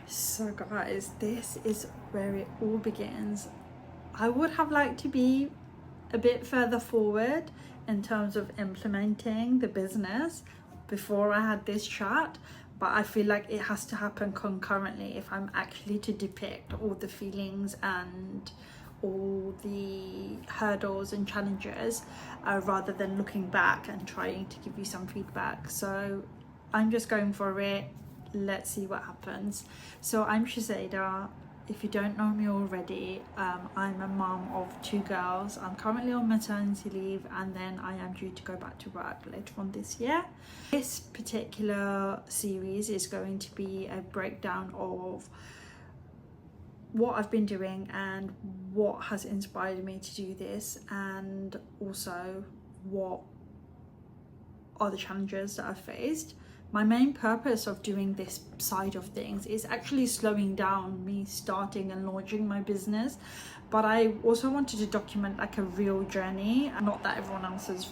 So guys, this is where it all begins. I would have liked to be a bit further forward in terms of implementing the business before I had this chat, but I feel like it has to happen concurrently if I'm actually to depict all the feelings and all the hurdles and challenges, rather than looking back and trying to give you some feedback. So I'm just going for it. Let's see what happens. So I'm Shazeda. If you don't know me already, I'm a mum of 2 girls. I'm currently on maternity leave, and then I am due to go back to work later on this year. This particular series is going to be a breakdown of what I've been doing and what has inspired me to do this, and also what are the challenges that I've faced. My main purpose of doing this side of things is actually slowing down me starting and launching my business, but I also wanted to document like a real journey. Not that everyone else's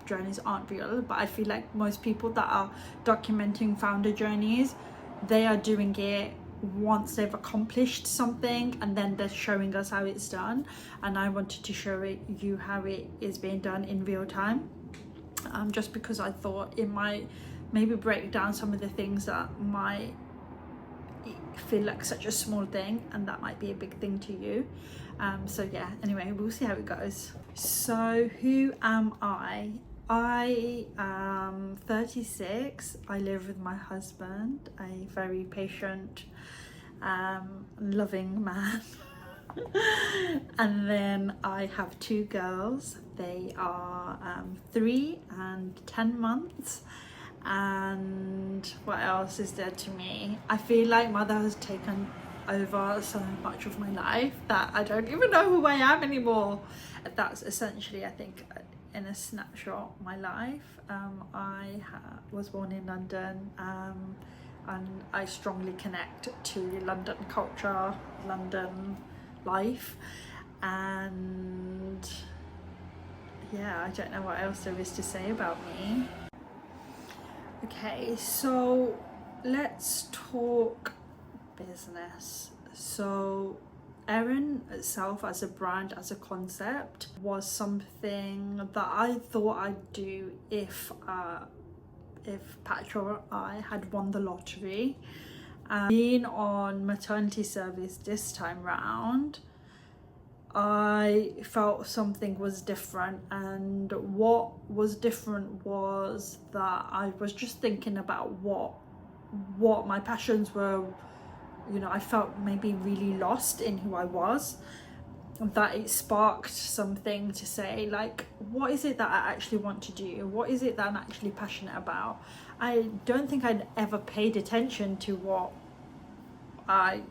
journeys aren't real, but I feel like most people that are documenting founder journeys, they are doing it once they've accomplished something and then they're showing us how it's done, and I wanted to show you how it is being done in real time, just because I thought it might maybe break down some of the things that might feel like such a small thing and that might be a big thing to you. So yeah, anyway, we'll see how it goes. So who am I? I am 36. I live with my husband, a very patient, loving man. And then I have 2 girls. They are 3 and 10 months. And what else is there to me? I feel like mother has taken over so much of my life that I don't even know who I am anymore. That's essentially, I think, in a snapshot, my life. I was born in London, and I strongly connect to London culture, London life, and yeah, I don't know what else there is to say about me. Okay, so let's talk business. So Erin itself as a brand, as a concept, was something that I thought I'd do if Patra or I had won the lottery. Being on maternity service this time round, I felt something was different, and what was different was that I was just thinking about what my passions were. You know, I felt maybe really lost in who I was, and that it sparked something to say, like, what is it that I actually want to do? What is it that I'm actually passionate about? I don't think I'd ever paid attention to what I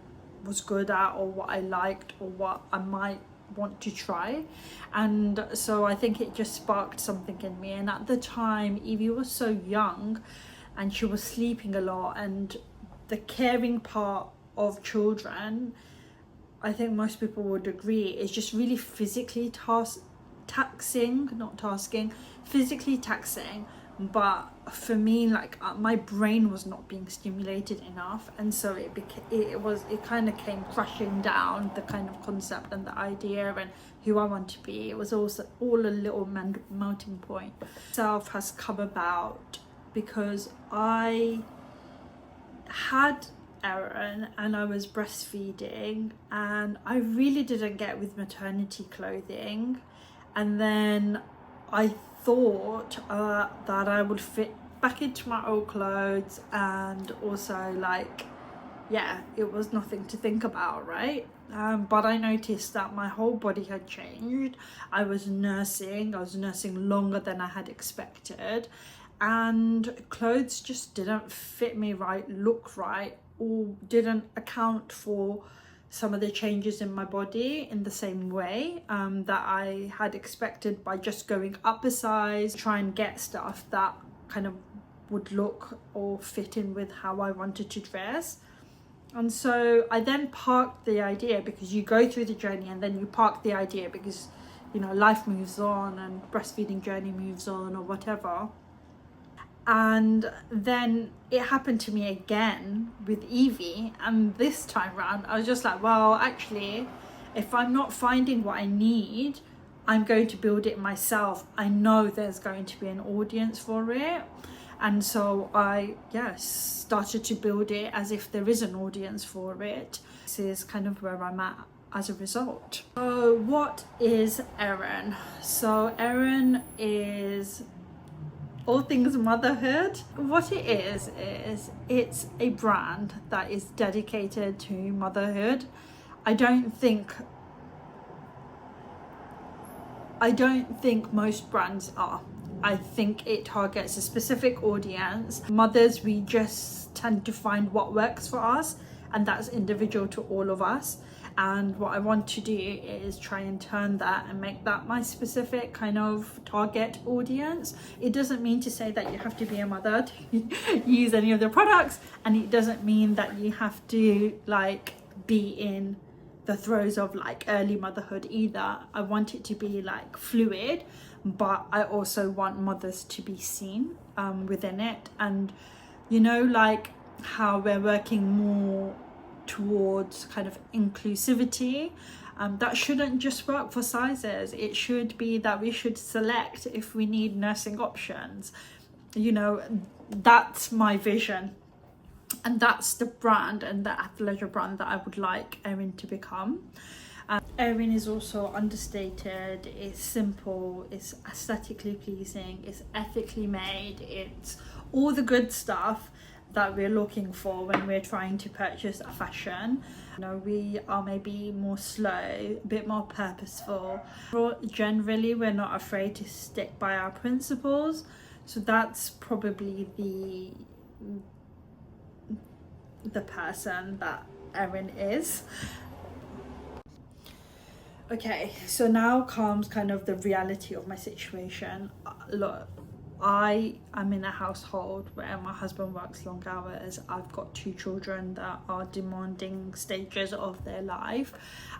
was good at, or what I liked, or what I might want to try. And so I think it just sparked something in me. And at the time, Evie was so young and she was sleeping a lot, and the caring part of children, I think most people would agree, is just really physically physically taxing. But for me, like, my brain was not being stimulated enough, and so it kind of came crashing down, the kind of concept and the idea and who I want to be. It was also all a little melting point. Self has come about because I had Erin and I was breastfeeding, and I really didn't get with maternity clothing, and then I thought that I would fit back into my old clothes, and also, like, yeah, it was nothing to think about, right? But I noticed that my whole body had changed. I was nursing longer than I had expected, and clothes just didn't fit me right, look right, or didn't account for some of the changes in my body in the same way that I had expected by just going up a size, try and get stuff that kind of would look or fit in with how I wanted to dress. And so I then parked the idea, because you go through the journey and then you park the idea because, you know, life moves on and breastfeeding journey moves on or whatever. And then it happened to me again with Evie, and this time round I was just like, well, actually, if I'm not finding what I need, I'm going to build it myself. I know there's going to be an audience for it. And so I started to build it as if there is an audience for it. This is kind of where I'm at as a result. So what is Erin? So Erin is all things motherhood. What it is it's a brand that is dedicated to motherhood. I don't think most brands are. I think it targets a specific audience. Mothers, we just tend to find what works for us, and that's individual to all of us. And what I want to do is try and turn that and make that my specific kind of target audience. It doesn't mean to say that you have to be a mother to use any of the products, and it doesn't mean that you have to like be in the throes of like early motherhood either. I want it to be like fluid, but I also want mothers to be seen within it. And you know, like how we're working more towards kind of inclusivity, that shouldn't just work for sizes. It should be that we should select if we need nursing options. You know, that's my vision. And that's the brand and the athleisure brand that I would like Erin to become. Erin is also understated, it's simple, it's aesthetically pleasing, it's ethically made, it's all the good stuff that we're looking for when we're trying to purchase a fashion. You know, we are maybe more slow, a bit more purposeful. Generally, we're not afraid to stick by our principles. So that's probably the person that Erin is. Okay, so now comes kind of the reality of my situation. Look, I am in a household where my husband works long hours. I've got 2 children that are demanding stages of their life.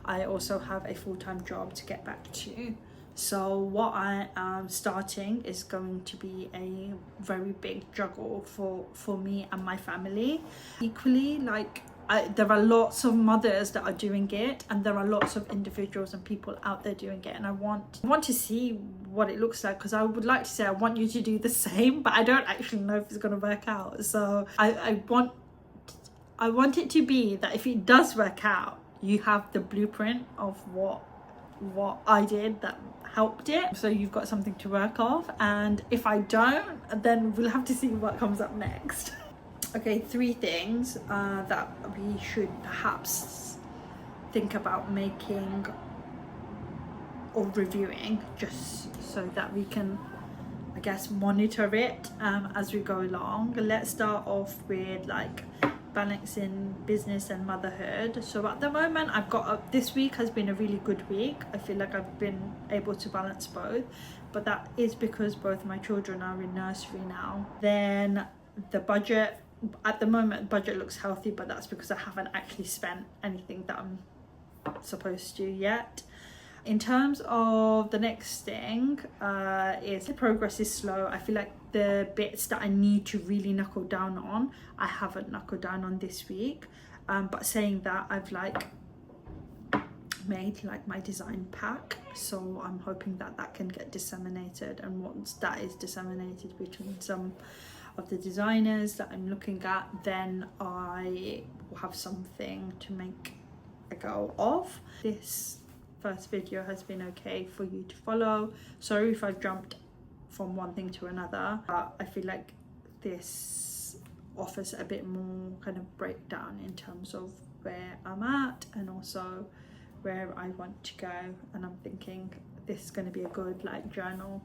I also have a full-time job to get back to. So what I am starting is going to be a very big juggle for me and my family. Equally, like there are lots of mothers that are doing it, and there are lots of individuals and people out there doing it, and I want to see what it looks like, because I would like to say I want you to do the same, but I don't actually know if it's going to work out. So I want it to be that if it does work out, you have the blueprint of what I did that helped it, so you've got something to work off. And if I don't, then we'll have to see what comes up next. Okay, 3 things that we should perhaps think about making or reviewing, just so that we can, I guess, monitor it as we go along. Let's start off with like balancing business and motherhood. So at the moment I've got this week has been a really good week. I feel like I've been able to balance both, but that is because both my children are in nursery now. Then the budget, at the moment budget looks healthy, but that's because I haven't actually spent anything that I'm supposed to yet. In terms of the next thing, is the progress is slow. I feel like the bits that I need to really knuckle down on, I haven't knuckled down on this week. But saying that, I've like made like my design pack, so I'm hoping that that can get disseminated, and once that is disseminated between some of the designers that I'm looking at, then I will have something to make a go of. This first video has been okay for you to follow. Sorry if I've jumped from one thing to another, but I feel like this offers a bit more kind of breakdown in terms of where I'm at and also where I want to go, and I'm thinking this is going to be a good like journal